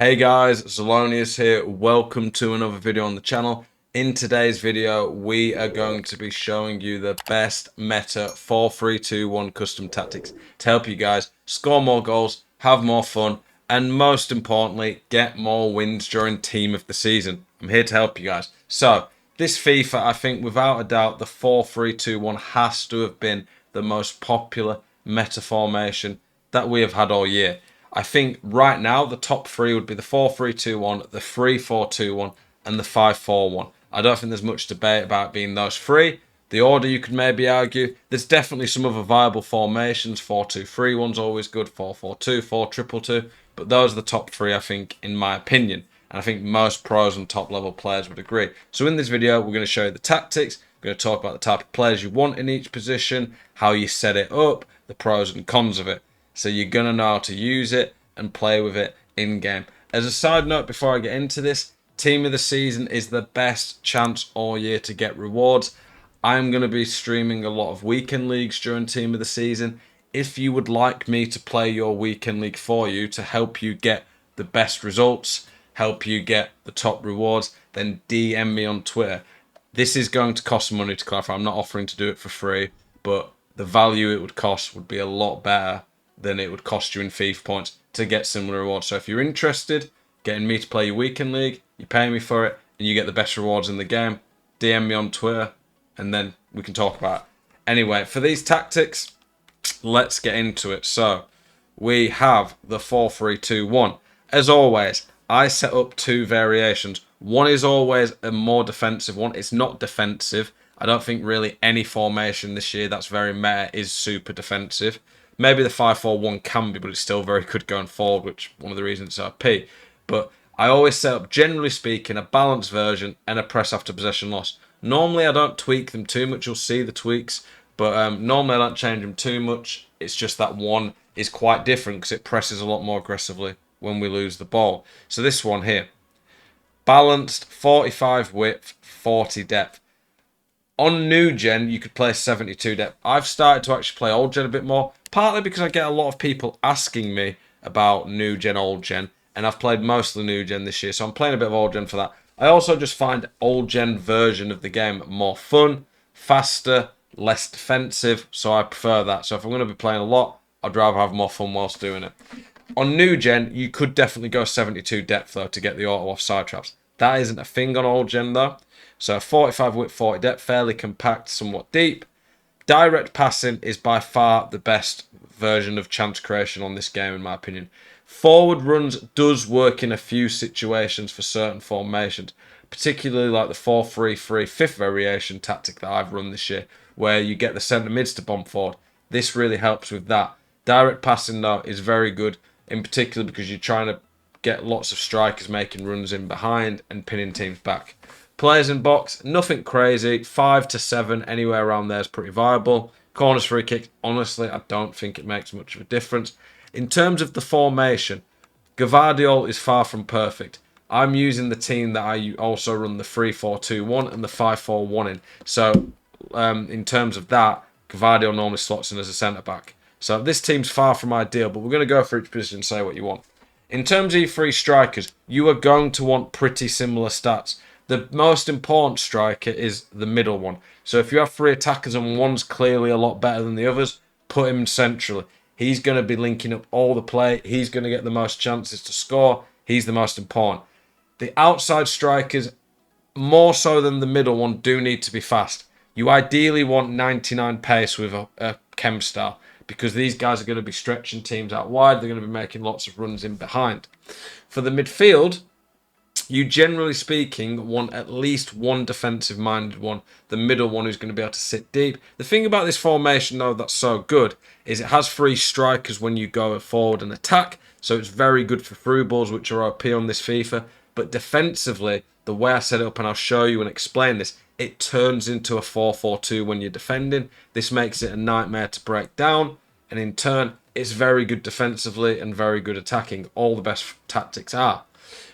Hey guys, Zelonius here. Welcome to another video on the channel. In today's video, we are going to be showing you the best meta 4-3-2-1 custom tactics to help you guys score more goals, have more fun, and most importantly, get more wins during team of the season. I'm here to help you guys. So, this FIFA, I think without a doubt, the 4-3-2-1 has to have been the most popular meta formation that we have had all year. I think right now the top three would be the 4-3-2-1, the 3-4-2-1, and the 5-4-1. I don't think there's much debate about being those three. The order you could maybe argue. There's definitely some other viable formations. 4-2-3-1's always good. 4-4-2, 4-2-2. But those are the top three, I think, in my opinion. And I think most pros and top level players would agree. So in this video, we're going to show you the tactics. We're going to talk about the type of players you want in each position, how you set it up, the pros and cons of it. So you're going to know how to use it and play with it in-game. As a side note, before I get into this, Team of the Season is the best chance all year to get rewards. I'm going to be streaming a lot of weekend leagues during Team of the Season. If you would like me to play your weekend league for you to help you get the best results, help you get the top rewards, then DM me on Twitter. This is going to cost money to clarify. I'm not offering to do it for free, but the value it would cost would be a lot better than it would cost you in FIFA points to get similar rewards. So if you're interested, getting me to play your weekend league, you pay me for it, and you get the best rewards in the game, DM me on Twitter, and then we can talk about it. Anyway, for these tactics, let's get into it. So we have the 4-3-2-1. As always, I set up two variations. One is always a more defensive one. It's not defensive. I don't think really any formation this year that's very meta is super defensive. Maybe the 5-4-1 can be, but it's still very good going forward, which one of the reasons it's OP. But I always set up, generally speaking, a balanced version and a press after possession loss. Normally, I don't tweak them too much. You'll see the tweaks, but normally I don't change them too much. It's just that one is quite different because it presses a lot more aggressively when we lose the ball. So this one here, balanced 45 width, 40 depth. On new gen, you could play 72 depth. I've started to actually play old gen a bit more, partly because I get a lot of people asking me about new gen, old gen, and I've played most of the new gen this year, so I'm playing a bit of old gen for that. I also just find old gen version of the game more fun, faster, less defensive, so I prefer that. So if I'm going to be playing a lot, I'd rather have more fun whilst doing it. On new gen, you could definitely go 72 depth though to get the auto offside traps. That isn't a thing on old gen though. So 45 width, 40 depth, fairly compact, somewhat deep. Direct passing is by far the best version of chance creation on this game, in my opinion. Forward runs does work in a few situations for certain formations, particularly like the 4-3-3 fifth variation tactic that I've run this year, where you get the centre mids to bomb forward. This really helps with that. Direct passing, though, is very good, in particular because you're trying to get lots of strikers making runs in behind and pinning teams back. Players in box, nothing crazy. 5 to 7, anywhere around there is pretty viable. Corners, free kicks, honestly, I don't think it makes much of a difference. In terms of the formation, Gvardiol is far from perfect. I'm using the team that I also run the 3-4-2-1 and the 5-4-1 in. So, in terms of that, Gvardiol normally slots in as a centre-back. So this team's far from ideal, but we're going to go for each position and say what you want. In terms of your three strikers, you are going to want pretty similar stats. The most important striker is the middle one. So if you have three attackers and one's clearly a lot better than the others, put him centrally. He's going to be linking up all the play. He's going to get the most chances to score. He's the most important. The outside strikers, more so than the middle one, do need to be fast. You ideally want 99 pace with a chem style, because these guys are going to be stretching teams out wide. They're going to be making lots of runs in behind. For the midfield, you generally speaking want at least one defensive-minded one, the middle one who's going to be able to sit deep. The thing about this formation, though, that's so good is it has three strikers when you go forward and attack, so it's very good for through balls, which are OP on this FIFA. But defensively, the way I set it up, and I'll show you and explain this, it turns into a 4-4-2 when you're defending. This makes it a nightmare to break down, and in turn, it's very good defensively and very good attacking. All the best tactics are.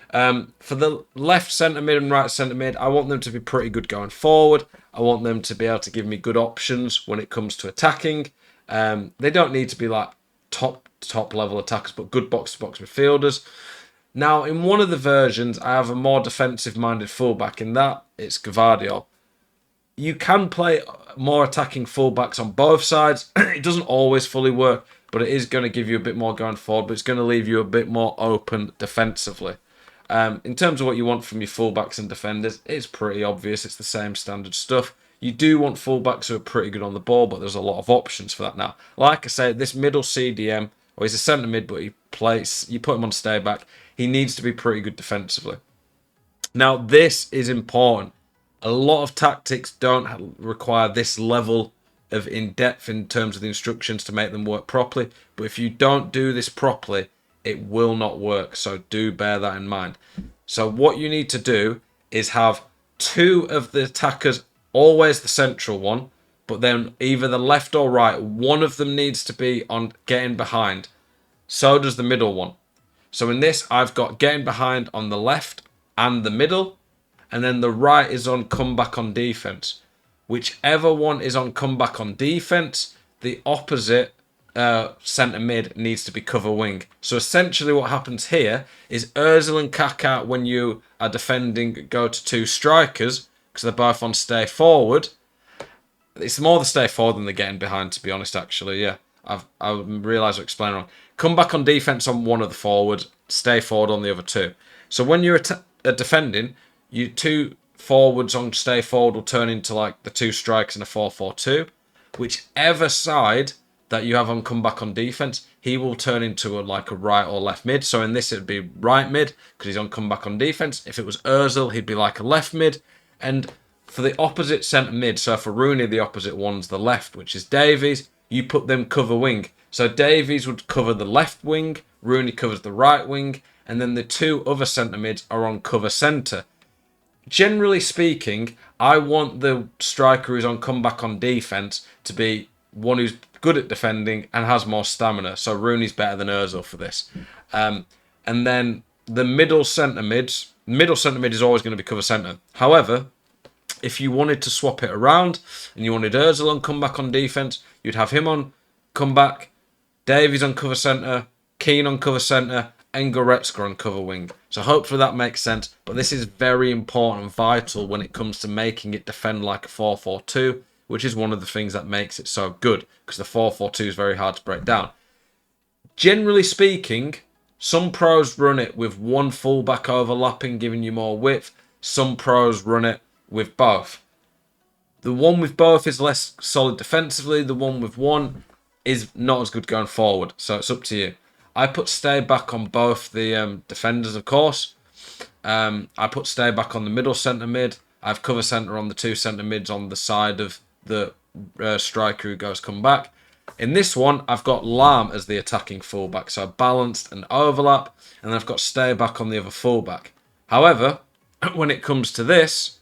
For the left centre mid and right centre mid, I want them to be pretty good going forward. I want them to be able to give me good options when it comes to attacking. They don't need to be like top level attackers, but good box to box midfielders. Now, in one of the versions, I have a more defensive-minded fullback. In that, it's Gvardiol. You can play more attacking fullbacks on both sides. It doesn't always fully work, but it is going to give you a bit more going forward, but it's going to leave you a bit more open defensively. In terms of what you want from your fullbacks and defenders, it's pretty obvious. It's the same standard stuff. You do want fullbacks who are pretty good on the ball, but there's a lot of options for that now. Like I say, this middle CDM, or he's a centre mid, but you put him on stay back. He needs to be pretty good defensively. Now, this is important. A lot of tactics don't require this level of in-depth in terms of the instructions to make them work properly. But if you don't do this properly, it will not work. So do bear that in mind. So what you need to do is have two of the attackers, always the central one, but then either the left or right, one of them needs to be on getting behind. So does the middle one. So in this, I've got getting behind on the left and the middle, and then the right is on comeback on defense. Whichever one is on comeback on defense, the opposite centre mid needs to be cover wing. So essentially what happens here is Ozil and Kaká, when you are defending, go to two strikers because they're both on stay forward. It's more the stay forward than the getting behind, to be honest, actually. Yeah, I realise I explained wrong. Come back on defence on one of the forwards, stay forward on the other two. So when you're defending, you two forwards on stay forward will turn into like the two strikers in a 4-4-2. Whichever side that you have on comeback on defence, he will turn into like a right or left mid. So in this, it would be right mid because he's on comeback on defence. If it was Ozil, he'd be like a left mid. And for the opposite centre mid, so for Rooney, the opposite one's the left, which is Davies, you put them cover wing. So Davies would cover the left wing, Rooney covers the right wing, and then the two other centre mids are on cover centre. Generally speaking, I want the striker who's on comeback on defence to be one who's good at defending and has more stamina. So Rooney's better than Ozil for this. And then the middle centre mid is always going to be cover centre. However, if you wanted to swap it around and you wanted Ozil on comeback on defence, you'd have him on comeback, Davies on cover centre, Keane on cover centre, and Goretzka on cover wing. So hopefully that makes sense. But this is very important and vital when it comes to making it defend like a 4-4-2, which is one of the things that makes it so good, because the 4-4-2 is very hard to break down. Generally speaking, some pros run it with one fullback overlapping, giving you more width. Some pros run it with both. The one with both is less solid defensively. The one with one is not as good going forward. So it's up to you. I put stay back on both the defenders, of course. I put stay back on the middle centre mid. I have cover centre on the two centre mids on the side of the striker who goes come back. In this one, I've got Lahm as the attacking fullback, so balanced and overlap, and I've got stay back on the other fullback. However, when it comes to this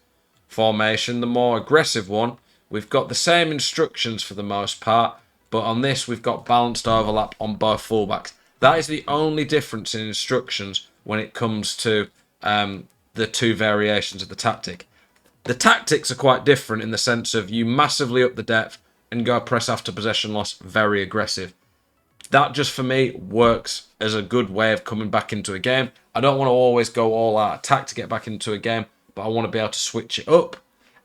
formation, the more aggressive one, we've got the same instructions for the most part, but on this we've got balanced overlap on both fullbacks. That is the only difference in instructions when it comes to the two variations of the tactic. The tactics are quite different in the sense of you massively up the depth and go press after possession loss, very aggressive. That just for me works as a good way of coming back into a game. I don't want to always go all out attack to get back into a game, but I want to be able to switch it up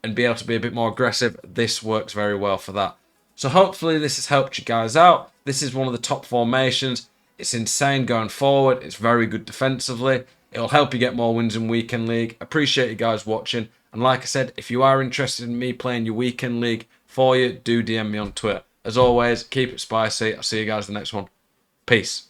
and be able to be a bit more aggressive. This works very well for that. So hopefully this has helped you guys out. This is one of the top formations. It's insane going forward. It's very good defensively. It'll help you get more wins in Weekend League. Appreciate you guys watching. And like I said, if you are interested in me playing your Weekend League for you, do DM me on Twitter. As always, keep it spicy. I'll see you guys in the next one. Peace.